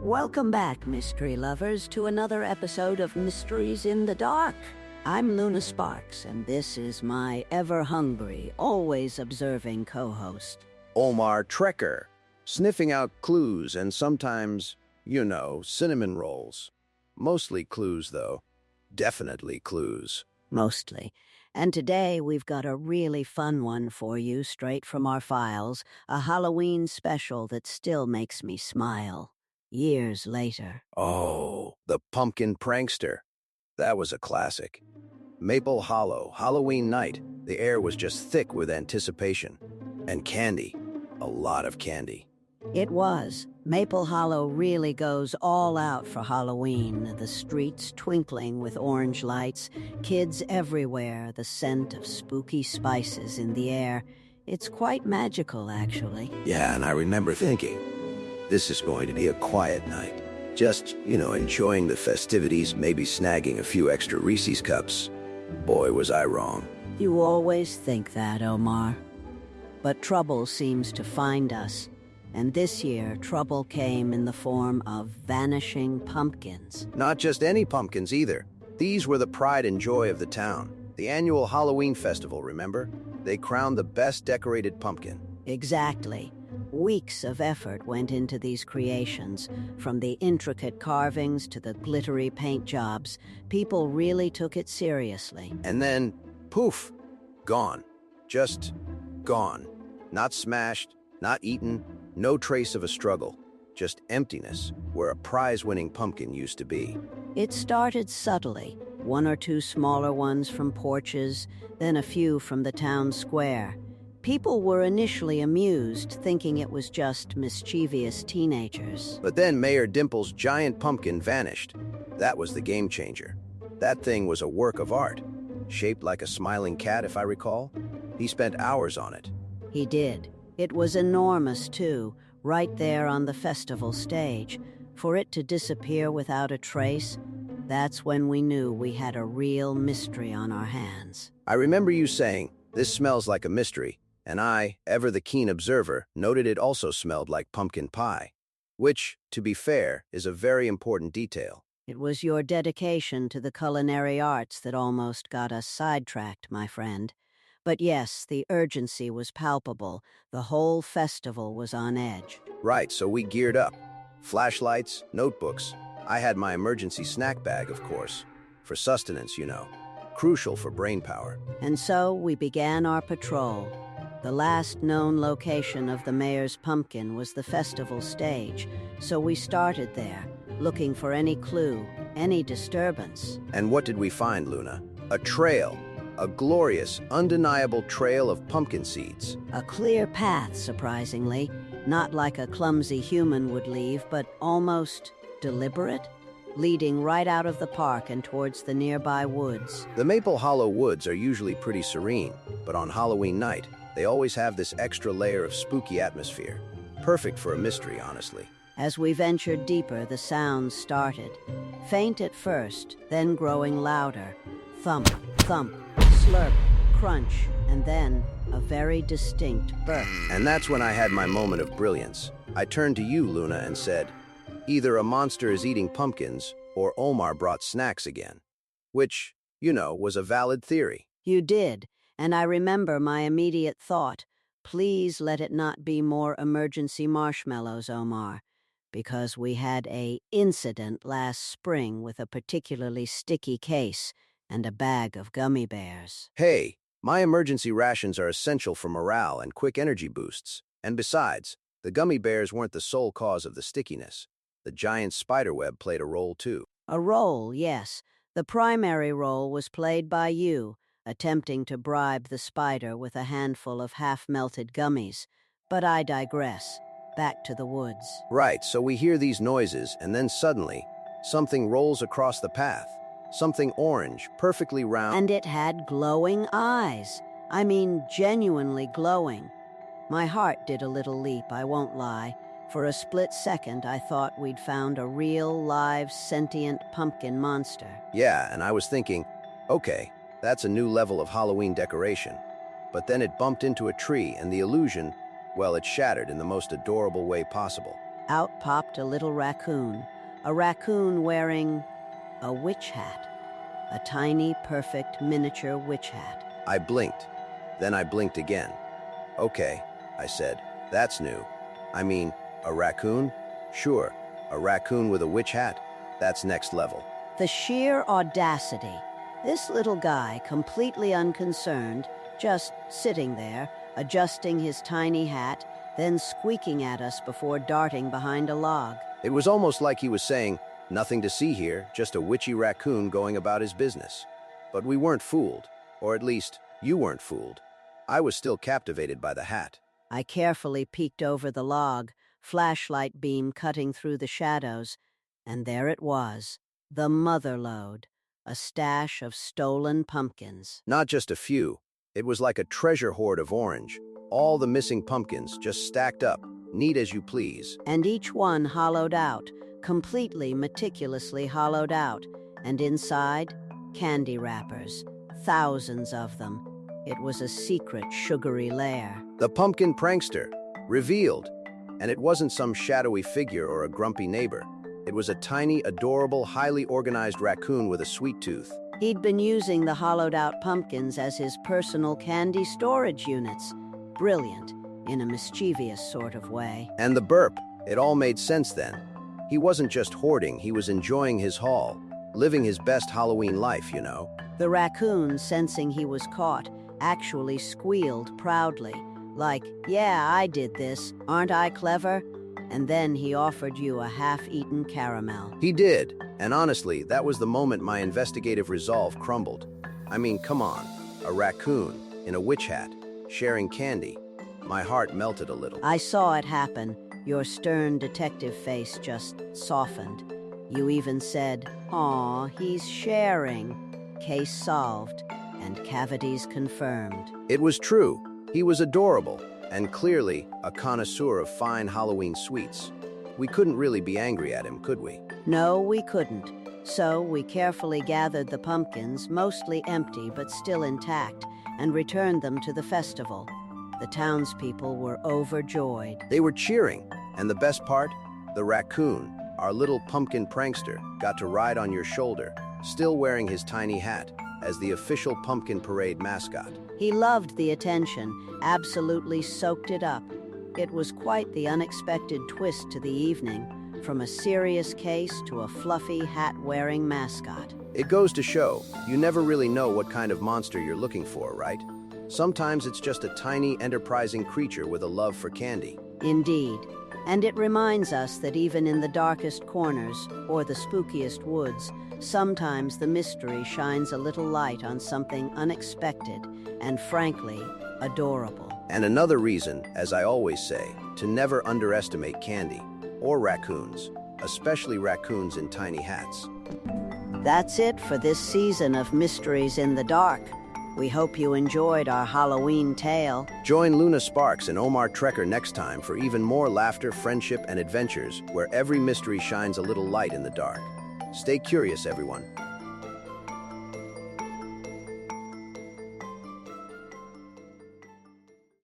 Welcome back, mystery lovers, to another episode of Mysteries in the Dark. I'm Luna Sparks, and this is my ever-hungry, always observing co-host, Omar Trekker, sniffing out clues and sometimes, cinnamon rolls. Mostly clues, though. Definitely clues. Mostly. And today we've got a really fun one for you, straight from our files, a Halloween special that still makes me smile, years later. Oh, the pumpkin prankster. That was a classic. Maple Hollow, Halloween night. The air was just thick with anticipation. And candy. A lot of candy. It was. Maple Hollow really goes all out for Halloween, the streets twinkling with orange lights, kids everywhere, the scent of spooky spices in the air. It's quite magical, actually. Yeah, and I remember thinking, this is going to be a quiet night. Just, enjoying the festivities, maybe snagging a few extra Reese's cups. Boy, was I wrong. You always think that, Omar. But trouble seems to find us. And this year, trouble came in the form of vanishing pumpkins. Not just any pumpkins, either. These were the pride and joy of the town. The annual Halloween festival, remember? They crowned the best decorated pumpkin. Exactly. Weeks of effort went into these creations. From the intricate carvings to the glittery paint jobs, people really took it seriously. And then, poof, gone. Just gone. Not smashed, not eaten, no trace of a struggle. Just emptiness, where a prize-winning pumpkin used to be. It started subtly, one or two smaller ones from porches, then a few from the town square. People were initially amused, thinking it was just mischievous teenagers. But then Mayor Dimple's giant pumpkin vanished. That was the game changer. That thing was a work of art, shaped like a smiling cat, if I recall. He spent hours on it. He did. It was enormous, too, right there on the festival stage. For it to disappear without a trace, that's when we knew we had a real mystery on our hands. I remember you saying, "This smells like a mystery," and I, ever the keen observer, noted it also smelled like pumpkin pie, which, to be fair, is a very important detail. It was your dedication to the culinary arts that almost got us sidetracked, my friend. But yes, the urgency was palpable. The whole festival was on edge. Right, so we geared up. Flashlights, notebooks. I had my emergency snack bag, of course. For sustenance, Crucial for brain power. And so we began our patrol. The last known location of the mayor's pumpkin was the festival stage, so we started there, looking for any clue, any disturbance. And what did we find, Luna? A trail. A glorious, undeniable trail of pumpkin seeds. A clear path, surprisingly. Not like a clumsy human would leave, but almost deliberate, leading right out of the park and towards the nearby woods. The Maple Hollow woods are usually pretty serene, but on Halloween night, they always have this extra layer of spooky atmosphere. Perfect for a mystery, honestly. As we ventured deeper, the sounds started. Faint at first, then growing louder. Thump, thump, slurp, crunch, and then a very distinct burp. And that's when I had my moment of brilliance. I turned to you, Luna, and said, either a monster is eating pumpkins, or Omar brought snacks again. Which, was a valid theory. You did, and I remember my immediate thought, please let it not be more emergency marshmallows, Omar, because we had an incident last spring with a particularly sticky case and a bag of gummy bears. Hey, my emergency rations are essential for morale and quick energy boosts. And besides, the gummy bears weren't the sole cause of the stickiness. The giant spiderweb played a role too. A role, yes. The primary role was played by you, attempting to bribe the spider with a handful of half-melted gummies. But I digress. Back to the woods. Right, so we hear these noises, and then suddenly, something rolls across the path. Something orange, perfectly round. And it had glowing eyes. I mean, genuinely glowing. My heart did a little leap, I won't lie. For a split second, I thought we'd found a real, live, sentient pumpkin monster. Yeah, and I was thinking, okay, that's a new level of Halloween decoration. But then it bumped into a tree, and the illusion, Well, it shattered in the most adorable way possible. Out popped a little raccoon, a raccoon wearing a witch hat, a tiny, perfect miniature witch hat. I blinked. Then I blinked again. Okay, I said, that's new. I mean, a raccoon? Sure, a raccoon with a witch hat? That's next level. The sheer audacity. This little guy, completely unconcerned, just sitting there, adjusting his tiny hat, then squeaking at us before darting behind a log. It was almost like he was saying, nothing to see here, just a witchy raccoon going about his business. But we weren't fooled, or at least, you weren't fooled. I was still captivated by the hat. I carefully peeked over the log, flashlight beam cutting through the shadows, and there it was, the mother lode, a stash of stolen pumpkins. Not just a few. It was like a treasure hoard of orange. All the missing pumpkins just stacked up, neat as you please. And each one hollowed out, completely, meticulously hollowed out, and inside, candy wrappers, thousands of them. It was a secret, sugary lair. The pumpkin prankster, revealed. And it wasn't some shadowy figure or a grumpy neighbor. It was a tiny, adorable, highly organized raccoon with a sweet tooth. He'd been using the hollowed-out pumpkins as his personal candy storage units. Brilliant, in a mischievous sort of way. And the burp, it all made sense then. He wasn't just hoarding, he was enjoying his haul, living his best Halloween life, you know. The raccoon, sensing he was caught, actually squealed proudly, like, yeah, I did this, aren't I clever? And then he offered you a half-eaten caramel. He did, and honestly, that was the moment my investigative resolve crumbled. I mean, come on, a raccoon, in a witch hat, sharing candy. My heart melted a little. I saw it happen. Your stern detective face just softened. You even said, "Aw, he's sharing." Case solved, and cavities confirmed. It was true. He was adorable, and clearly a connoisseur of fine Halloween sweets. We couldn't really be angry at him, could we? No, we couldn't. So we carefully gathered the pumpkins, mostly empty but still intact, and returned them to the festival. The townspeople were overjoyed. They were cheering, and the best part? The raccoon, our little pumpkin prankster, got to ride on your shoulder, still wearing his tiny hat, as the official pumpkin parade mascot. He loved the attention, absolutely soaked it up. It was quite the unexpected twist to the evening, from a serious case to a fluffy hat-wearing mascot. It goes to show, you never really know what kind of monster you're looking for, right? Sometimes it's just a tiny, enterprising creature with a love for candy. Indeed. And it reminds us that even in the darkest corners, or the spookiest woods, sometimes the mystery shines a little light on something unexpected and, frankly, adorable. And another reason, as I always say, to never underestimate candy, or raccoons, especially raccoons in tiny hats. That's it for this season of Mysteries in the Dark. We hope you enjoyed our Halloween tale. Join Luna Sparks and Omar Trekker next time for even more laughter, friendship, and adventures where every mystery shines a little light in the dark. Stay curious, everyone.